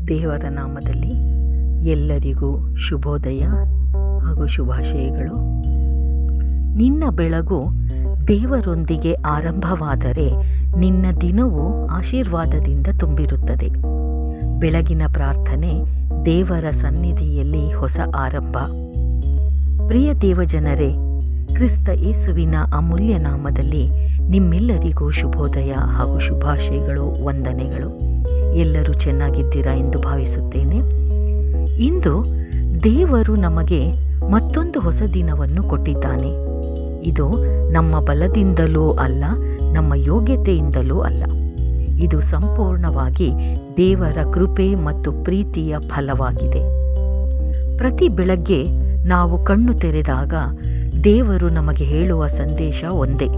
ದೇವರ ನಾಮದಲ್ಲಿ ಎಲ್ಲರಿಗೂ ಶುಭೋದಯ ಹಾಗೂ ಶುಭಾಶಯಗಳು. ನಿನ್ನ ಬೆಳಗು ದೇವರೊಂದಿಗೆ ಆರಂಭವಾದರೆ ನಿನ್ನ ದಿನವು ಆಶೀರ್ವಾದದಿಂದ ತುಂಬಿರುತ್ತದೆ. ಬೆಳಗಿನ ಪ್ರಾರ್ಥನೆ ದೇವರ ಸನ್ನಿಧಿಯಲ್ಲಿ ಹೊಸ ಆರಂಭ. ಪ್ರಿಯ ದೇವಜನರೇ, ಕ್ರಿಸ್ತ ಯೇಸುವಿನ ಅಮೂಲ್ಯ ನಾಮದಲ್ಲಿ ನಿಮ್ಮೆಲ್ಲರಿಗೂ ಶುಭೋದಯ ಹಾಗೂ ಶುಭಾಶಯಗಳು, ವಂದನೆಗಳು. ಎಲ್ಲರೂ ಚೆನ್ನಾಗಿದ್ದೀರಾ ಎಂದು ಭಾವಿಸುತ್ತೇನೆ. ಇಂದು ದೇವರು ನಮಗೆ ಮತ್ತೊಂದು ಹೊಸ ದಿನವನ್ನು ಕೊಟ್ಟಿದ್ದಾನೆ. ಇದು ನಮ್ಮ ಬಲದಿಂದಲೂ ಅಲ್ಲ, ನಮ್ಮ ಯೋಗ್ಯತೆಯಿಂದಲೂ ಅಲ್ಲ. ಇದು ಸಂಪೂರ್ಣವಾಗಿ ದೇವರ ಕೃಪೆ ಮತ್ತು ಪ್ರೀತಿಯ ಫಲವಾಗಿದೆ. ಪ್ರತಿ ಬೆಳಗ್ಗೆ ನಾವು ಕಣ್ಣು ತೆರೆದಾಗ ದೇವರು ನಮಗೆ ಹೇಳುವ ಸಂದೇಶ ಒಂದೇ.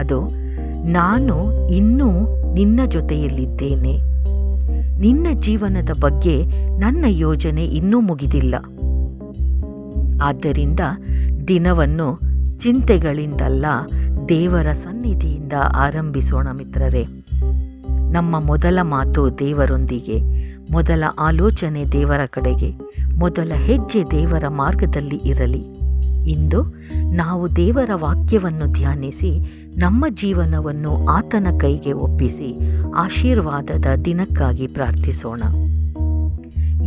ಅದು, ನಾನು ಇನ್ನೂ ನಿನ್ನ ಜೊತೆಯಲ್ಲಿದ್ದೇನೆ. ನಿನ್ನ ಜೀವನದ ಬಗ್ಗೆ ನನ್ನ ಯೋಜನೆ ಇನ್ನೂ ಮುಗಿದಿಲ್ಲ. ಆದ್ದರಿಂದ ದಿನವನ್ನು ಚಿಂತೆಗಳಿಂದಲ್ಲ, ದೇವರ ಸನ್ನಿಧಿಯಿಂದ ಆರಂಭಿಸೋಣ ಮಿತ್ರರೇ. ನಮ್ಮ ಮೊದಲ ಮಾತು ದೇವರೊಂದಿಗೆ, ಮೊದಲ ಆಲೋಚನೆ ದೇವರ ಕಡೆಗೆ, ಮೊದಲ ಹೆಜ್ಜೆ ದೇವರ ಮಾರ್ಗದಲ್ಲಿ ಇರಲಿ. ಇಂದು ನಾವು ದೇವರ ವಾಕ್ಯವನ್ನು ಧ್ಯಾನಿಸಿ ನಮ್ಮ ಜೀವನವನ್ನು ಆತನ ಕೈಗೆ ಒಪ್ಪಿಸಿ ಆಶೀರ್ವಾದದ ದಿನಕ್ಕಾಗಿ ಪ್ರಾರ್ಥಿಸೋಣ.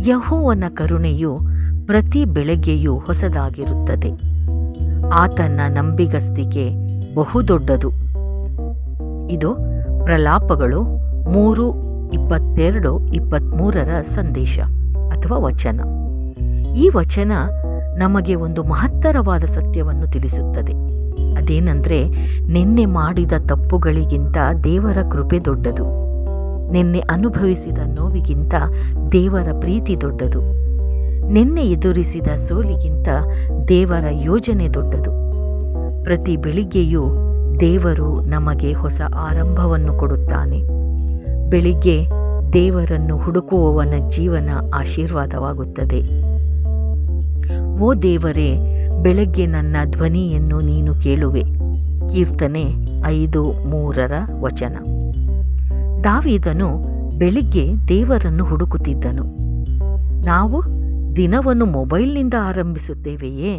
ಯೆಹೋವನ ಕರುಣೆಯು ಪ್ರತಿ ಬೆಳಗ್ಗೆಯೂ ಹೊಸದಾಗಿರುತ್ತದೆ. ಆತನ ನಂಬಿಗಸ್ತಿಕೆ ಬಹುದೊಡ್ಡದು. ಇದು ಪ್ರಲಾಪಗಳು 3:22-23 ಸಂದೇಶ ಅಥವಾ ವಚನ. ಈ ವಚನ ನಮಗೆ ಒಂದು ಮಹತ್ತರವಾದ ಸತ್ಯವನ್ನು ತಿಳಿಸುತ್ತದೆ. ಅದೇನೆಂದರೆ, ನಿನ್ನೆ ಮಾಡಿದ ತಪ್ಪುಗಳಿಗಿಂತ ದೇವರ ಕೃಪೆ ದೊಡ್ಡದು. ನಿನ್ನೆ ಅನುಭವಿಸಿದ ನೋವಿಗಿಂತ ದೇವರ ಪ್ರೀತಿ ದೊಡ್ಡದು. ನಿನ್ನೆ ಎದುರಿಸಿದ ಸೋಲಿಗಿಂತ ದೇವರ ಯೋಜನೆ ದೊಡ್ಡದು. ಪ್ರತಿ ಬೆಳಿಗ್ಗೆಯೂ ದೇವರು ನಮಗೆ ಹೊಸ ಆರಂಭವನ್ನು ಕೊಡುತ್ತಾನೆ. ಬೆಳಿಗ್ಗೆ ದೇವರನ್ನು ಹುಡುಕುವವನ ಜೀವನ ಆಶೀರ್ವಾದವಾಗುತ್ತದೆ. ಓ ದೇವರೇ, ಬೆಳಗ್ಗೆ ನನ್ನ ಧ್ವನಿಯನ್ನು ನೀನು ಕೇಳುವೆ. ಕೀರ್ತನೆ 5:3 ವಚನ. ದಾವೀದನು ಬೆಳಿಗ್ಗೆ ದೇವರನ್ನು ಹುಡುಕುತ್ತಿದ್ದನು. ನಾವು ದಿನವನ್ನು ಮೊಬೈಲ್ನಿಂದ ಆರಂಭಿಸುತ್ತೇವೆಯೇ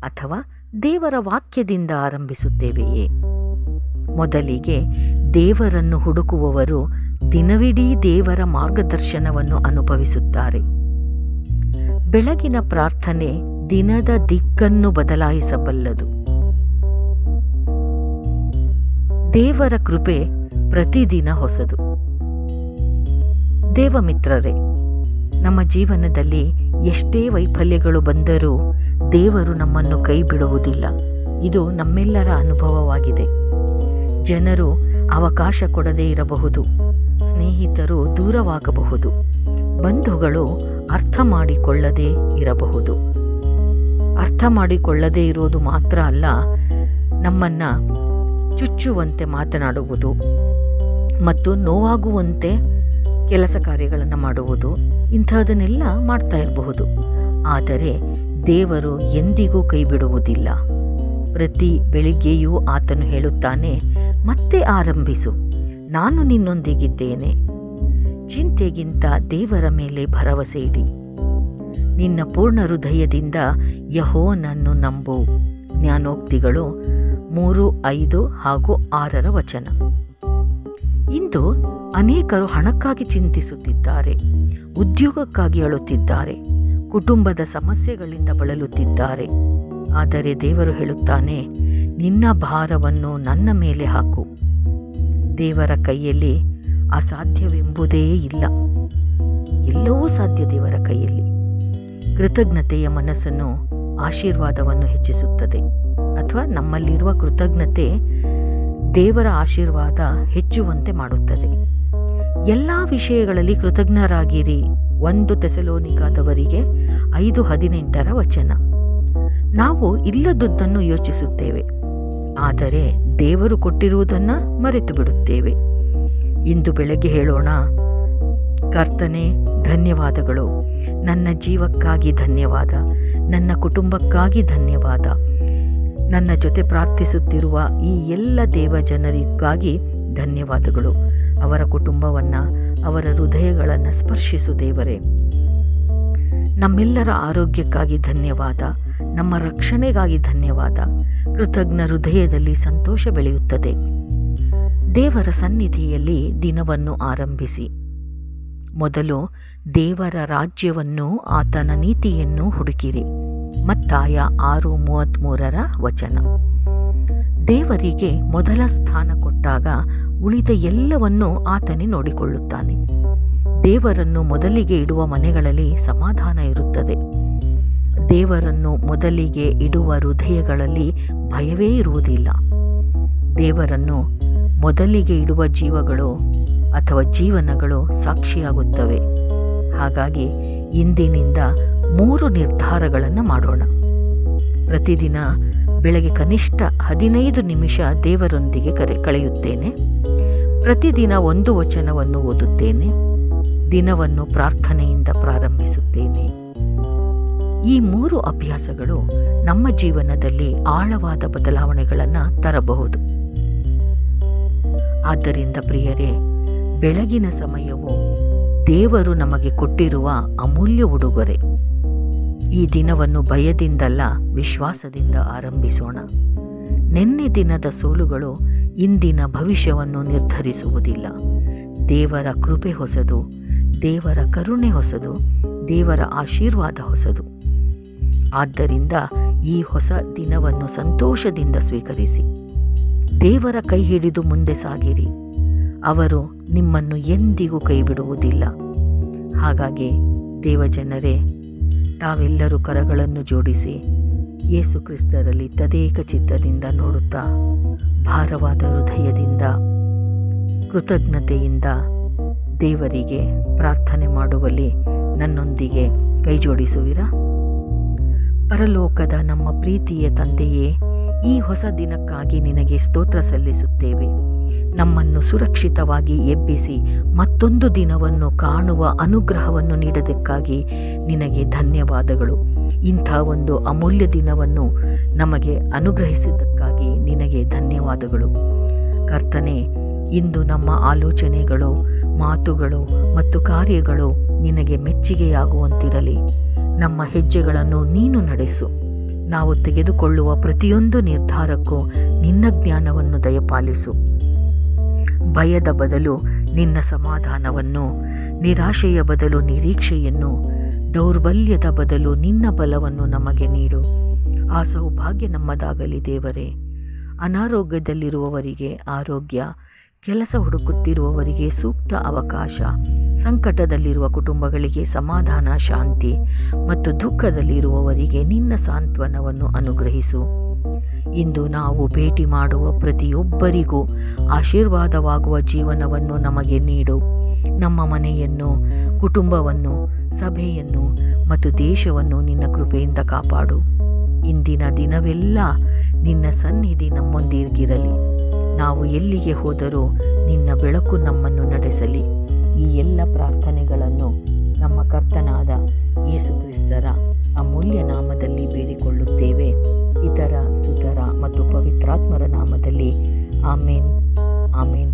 ಅಥವಾ ದೇವರ ವಾಕ್ಯದಿಂದ ಆರಂಭಿಸುತ್ತೇವೆಯೇ? ಮೊದಲಿಗೆ ದೇವರನ್ನು ಹುಡುಕುವವರು ದಿನವಿಡೀ ದೇವರ ಮಾರ್ಗದರ್ಶನವನ್ನು ಅನುಭವಿಸುತ್ತಾರೆ. ಬೆಳಗಿನ ಪ್ರಾರ್ಥನೆ ದಿನದ ದಿಕ್ಕನ್ನು ಬದಲಾಯಿಸಬಲ್ಲದು. ದೇವರ ಕೃಪೆ ಪ್ರತಿದಿನ ಹೊಸದು. ದೇವಮಿತ್ರರೇ, ನಮ್ಮ ಜೀವನದಲ್ಲಿ ಎಷ್ಟೇ ವೈಫಲ್ಯಗಳು ಬಂದರೂ ದೇವರು ನಮ್ಮನ್ನು ಕೈ ಬಿಡುವುದಿಲ್ಲ. ಇದು ನಮ್ಮೆಲ್ಲರ ಅನುಭವವಾಗಿದೆ. ಜನರು ಅವಕಾಶ ಕೊಡದೇ ಇರಬಹುದು, ಸ್ನೇಹಿತರು ದೂರವಾಗಬಹುದು, ಬಂಧುಗಳು ಅರ್ಥ ಮಾಡಿಕೊಳ್ಳದೇ ಇರಬಹುದು. ಅರ್ಥ ಮಾಡಿಕೊಳ್ಳದೇ ಇರೋದು ಮಾತ್ರ ಅಲ್ಲ, ನಮ್ಮನ್ನು ಚುಚ್ಚುವಂತೆ ಮಾತನಾಡುವುದು ಮತ್ತು ನೋವಾಗುವಂತೆ ಕೆಲಸ ಕಾರ್ಯಗಳನ್ನು ಮಾಡುವುದು, ಇಂಥದನ್ನೆಲ್ಲ ಮಾಡ್ತಾ ಇರಬಹುದು. ಆದರೆ ದೇವರು ಎಂದಿಗೂ ಕೈ ಬಿಡುವುದಿಲ್ಲ. ಪ್ರತಿ ಬೆಳಿಗ್ಗೆಯೂ ಆತನು ಹೇಳುತ್ತಾನೆ, ಮತ್ತೆ ಆರಂಭಿಸು, ನಾನು ನಿನ್ನೊಂದಿಗಿದ್ದೇನೆ. ಚಿಂತೆಗಿಂತ ದೇವರ ಮೇಲೆ ಭರವಸೆ ಇಡಿ. ನಿನ್ನ ಪೂರ್ಣ ಹೃದಯದಿಂದ ಯೆಹೋವನನ್ನು ನಂಬು. ಜ್ಞಾನೋಕ್ತಿಗಳು 3:5-6 ವಚನ. ಇಂದು ಅನೇಕರು ಹಣಕ್ಕಾಗಿ ಚಿಂತಿಸುತ್ತಿದ್ದಾರೆ, ಉದ್ಯೋಗಕ್ಕಾಗಿ ಅಳುತ್ತಿದ್ದಾರೆ, ಕುಟುಂಬದ ಸಮಸ್ಯೆಗಳಿಂದ ಬಳಲುತ್ತಿದ್ದಾರೆ. ಆದರೆ ದೇವರು ಹೇಳುತ್ತಾನೆ, ನಿನ್ನ ಭಾರವನ್ನು ನನ್ನ ಮೇಲೆ ಹಾಕು. ದೇವರ ಕೈಯಲ್ಲಿ ಅಸಾಧ್ಯವೆಂಬುದೇ ಇಲ್ಲ. ಎಲ್ಲವೂ ಸಾಧ್ಯ ದೇವರ ಕೈಯಲ್ಲಿ. ಕೃತಜ್ಞತೆಯ ಮನಸ್ಸನ್ನು ಆಶೀರ್ವಾದವನ್ನು ಹೆಚ್ಚಿಸುತ್ತದೆ, ಅಥವಾ ನಮ್ಮಲ್ಲಿರುವ ಕೃತಜ್ಞತೆ ದೇವರ ಆಶೀರ್ವಾದ ಹೆಚ್ಚುವಂತೆ ಮಾಡುತ್ತದೆ. ಎಲ್ಲ ವಿಷಯಗಳಲ್ಲಿ ಕೃತಜ್ಞರಾಗಿರಿ. 1 ಥೆಸಲೋನಿಕದವರಿಗೆ 5:18 ವಚನ. ನಾವು ಇಲ್ಲದುದನ್ನು ಯೋಚಿಸುತ್ತೇವೆ, ಆದರೆ ದೇವರು ಕೊಟ್ಟಿರುವುದನ್ನು ಮರೆತು ಬಿಡುತ್ತೇವೆ. ಇಂದು ಬೆಳಗ್ಗೆ ಹೇಳೋಣ, ಕರ್ತನೇ ಧನ್ಯವಾದಗಳು, ನನ್ನ ಜೀವಕ್ಕಾಗಿ ಧನ್ಯವಾದ, ನನ್ನ ಕುಟುಂಬಕ್ಕಾಗಿ ಧನ್ಯವಾದ, ನನ್ನ ಜೊತೆ ಪ್ರಾರ್ಥಿಸುತ್ತಿರುವ ಈ ಎಲ್ಲ ದೇವಜನರಿಗಾಗಿ ಧನ್ಯವಾದಗಳು. ಅವರ ಕುಟುಂಬವನ್ನು ಅವರ ಹೃದಯಗಳನ್ನು ಸ್ಪರ್ಶಿಸು ದೇವರೇ. ನಮ್ಮೆಲ್ಲರ ಆರೋಗ್ಯಕ್ಕಾಗಿ ಧನ್ಯವಾದ, ನಮ್ಮ ರಕ್ಷಣೆಗಾಗಿ ಧನ್ಯವಾದ. ಕೃತಜ್ಞ ಹೃದಯದಲ್ಲಿ ಸಂತೋಷ ಬೆಳೆಯುತ್ತದೆ. ದೇವರ ಸನ್ನಿಧಿಯಲ್ಲಿ ದಿನವನ್ನು ಆರಂಭಿಸಿ. ಮೊದಲು ದೇವರ ರಾಜ್ಯವನ್ನು, ಆತನ ನೀತಿಯನ್ನು ಹುಡುಕಿರಿ. ಮತ್ತಾಯ 6:33 ದೇವರಿಗೆ ಮೊದಲ ಸ್ಥಾನ ಕೊಟ್ಟಾಗ ಉಳಿದ ಎಲ್ಲವನ್ನೂ ಆತನೇ ನೋಡಿಕೊಳ್ಳುತ್ತಾನೆ. ದೇವರನ್ನು ಮೊದಲಿಗೆ ಇಡುವ ಮನೆಗಳಲ್ಲಿ ಸಮಾಧಾನ ಇರುತ್ತದೆ. ದೇವರನ್ನು ಮೊದಲಿಗೆ ಇಡುವ ಹೃದಯಗಳಲ್ಲಿ ಭಯವೇ ಇರುವುದಿಲ್ಲ. ದೇವರನ್ನು ಮೊದಲಿಗೆ ಇಡುವ ಜೀವಗಳು ಅಥವಾ ಜೀವನಗಳು ಸಾಕ್ಷಿಯಾಗುತ್ತವೆ. ಹಾಗಾಗಿ ಇಂದಿನಿಂದ 3 ನಿರ್ಧಾರಗಳನ್ನು ಮಾಡೋಣ. ಪ್ರತಿದಿನ ಬೆಳಗ್ಗೆ ಕನಿಷ್ಠ 15 ನಿಮಿಷ ದೇವರೊಂದಿಗೆ ಕಳೆಯುತ್ತೇನೆ. ಪ್ರತಿದಿನ 1 ವಚನವನ್ನು ಓದುತ್ತೇನೆ. ದಿನವನ್ನು ಪ್ರಾರ್ಥನೆಯಿಂದ ಪ್ರಾರಂಭಿಸುತ್ತೇನೆ. ಈ 3 ಅಭ್ಯಾಸಗಳು ನಮ್ಮ ಜೀವನದಲ್ಲಿ ಆಳವಾದ ಬದಲಾವಣೆಗಳನ್ನು ತರಬಹುದು. ಆದ್ದರಿಂದ ಪ್ರಿಯರೇ, ಬೆಳಗಿನ ಸಮಯವು ದೇವರು ನಮಗೆ ಕೊಟ್ಟಿರುವ ಅಮೂಲ್ಯ ಉಡುಗೊರೆ. ಈ ದಿನವನ್ನು ಭಯದಿಂದಲ್ಲ, ವಿಶ್ವಾಸದಿಂದ ಆರಂಭಿಸೋಣ. ನೆನ್ನೆ ದಿನದ ಸೋಲುಗಳು ಇಂದಿನ ಭವಿಷ್ಯವನ್ನು ನಿರ್ಧರಿಸುವುದಿಲ್ಲ. ದೇವರ ಕೃಪೆ ಹೊಸದು, ದೇವರ ಕರುಣೆ ಹೊಸದು, ದೇವರ ಆಶೀರ್ವಾದ ಹೊಸದು. ಆದ್ದರಿಂದ ಈ ಹೊಸ ದಿನವನ್ನು ಸಂತೋಷದಿಂದ ಸ್ವೀಕರಿಸಿ. ದೇವರ ಕೈ ಹಿಡಿದು ಮುಂದೆ ಸಾಗಿರಿ. ಅವರು ನಿಮ್ಮನ್ನು ಎಂದಿಗೂ ಕೈಬಿಡುವುದಿಲ್ಲ. ಹಾಗಾಗಿ ದೇವಜನರೇ, ತಾವೆಲ್ಲರೂ ಕರಗಳನ್ನು ಜೋಡಿಸಿ ಯೇಸು ಕ್ರಿಸ್ತರಲ್ಲಿ ತದೇಕ ಚಿತ್ತದಿಂದ ನೋಡುತ್ತಾ, ಭಾರವಾದ ಹೃದಯದಿಂದ, ಕೃತಜ್ಞತೆಯಿಂದ ದೇವರಿಗೆ ಪ್ರಾರ್ಥನೆ ಮಾಡುವಲ್ಲಿ ನನ್ನೊಂದಿಗೆ ಕೈಜೋಡಿಸುವಿರಾ? ಪರಲೋಕದ ನಮ್ಮ ಪ್ರೀತಿಯ ತಂದೆಯೇ, ಈ ಹೊಸ ದಿನಕ್ಕಾಗಿ ನಿನಗೆ ಸ್ತೋತ್ರ ಸಲ್ಲಿಸುತ್ತೇವೆ. ನಮ್ಮನ್ನು ಸುರಕ್ಷಿತವಾಗಿ ಎಬ್ಬಿಸಿ ಮತ್ತೊಂದು ದಿನವನ್ನು ಕಾಣುವ ಅನುಗ್ರಹವನ್ನು ನೀಡೋದಕ್ಕಾಗಿ ನಿನಗೆ ಧನ್ಯವಾದಗಳು. ಇಂಥ ಒಂದು ಅಮೂಲ್ಯ ದಿನವನ್ನು ನಮಗೆ ಅನುಗ್ರಹಿಸಿದ್ದಕ್ಕಾಗಿ ನಿನಗೆ ಧನ್ಯವಾದಗಳು. ಕರ್ತನೇ, ಇಂದು ನಮ್ಮ ಆಲೋಚನೆಗಳು, ಮಾತುಗಳು ಮತ್ತು ಕಾರ್ಯಗಳು ನಿನಗೆ ಮೆಚ್ಚುಗೆಯಾಗುವಂತಿರಲಿ. ನಮ್ಮ ಹೆಜ್ಜೆಗಳನ್ನು ನೀನು ನಡೆಸು. ನಾವು ತೆಗೆದುಕೊಳ್ಳುವ ಪ್ರತಿಯೊಂದು ನಿರ್ಧಾರಕ್ಕೂ ನಿನ್ನ ಜ್ಞಾನವನ್ನು ದಯಪಾಲಿಸು. ಭಯದ ಬದಲು ನಿನ್ನ ಸಮಾಧಾನವನ್ನು, ನಿರಾಶೆಯ ಬದಲು ನಿರೀಕ್ಷೆಯನ್ನು, ದೌರ್ಬಲ್ಯದ ಬದಲು ನಿನ್ನ ಬಲವನ್ನು ನಮಗೆ ನೀಡು. ಆ ಸೌಭಾಗ್ಯ ನಮ್ಮದಾಗಲಿ ದೇವರೇ. ಅನಾರೋಗ್ಯದಲ್ಲಿರುವವರಿಗೆ ಆರೋಗ್ಯ, ಕೆಲಸ ಹುಡುಕುತ್ತಿರುವವರಿಗೆ ಸೂಕ್ತ ಅವಕಾಶ, ಸಂಕಟದಲ್ಲಿರುವ ಕುಟುಂಬಗಳಿಗೆ ಸಮಾಧಾನ, ಶಾಂತಿ ಮತ್ತು ದುಃಖದಲ್ಲಿರುವವರಿಗೆ ನಿನ್ನ ಸಾಂತ್ವನವನ್ನು ಅನುಗ್ರಹಿಸು. ಇಂದು ನಾವು ಭೇಟಿ ಮಾಡುವ ಪ್ರತಿಯೊಬ್ಬರಿಗೂ ಆಶೀರ್ವಾದವಾಗುವ ಜೀವನವನ್ನು ನಮಗೆ ನೀಡು. ನಮ್ಮ ಮನೆಯನ್ನು, ಕುಟುಂಬವನ್ನು, ಸಭೆಯನ್ನು ಮತ್ತು ದೇಶವನ್ನು ನಿನ್ನ ಕೃಪೆಯಿಂದ ಕಾಪಾಡು. ಇಂದಿನ ದಿನವೆಲ್ಲ ನಿನ್ನ ಸನ್ನಿಧಿ ನಮ್ಮೊಂದಿಗಿರಲಿ. ನಾವು ಎಲ್ಲಿಗೆ ಹೋದರೂ ನಿನ್ನ ಬೆಳಕು ನಮ್ಮನ್ನು ನಡೆಸಲಿ. ಈ ಎಲ್ಲ ಪ್ರಾರ್ಥನೆಗಳನ್ನು ನಮ್ಮ ಕರ್ತನಾದ ಯೇಸು ಕ್ರಿಸ್ತರ ಅಮೂಲ್ಯ ನಾಮದಲ್ಲಿ ಬೇಡಿಕೊಳ್ಳುತ್ತೇವೆ. ಪಿತರ, ಸುತರ ಮತ್ತು ಪವಿತ್ರಾತ್ಮರ ನಾಮದಲ್ಲಿ. ಆಮೇನ್, ಆಮೇನ್.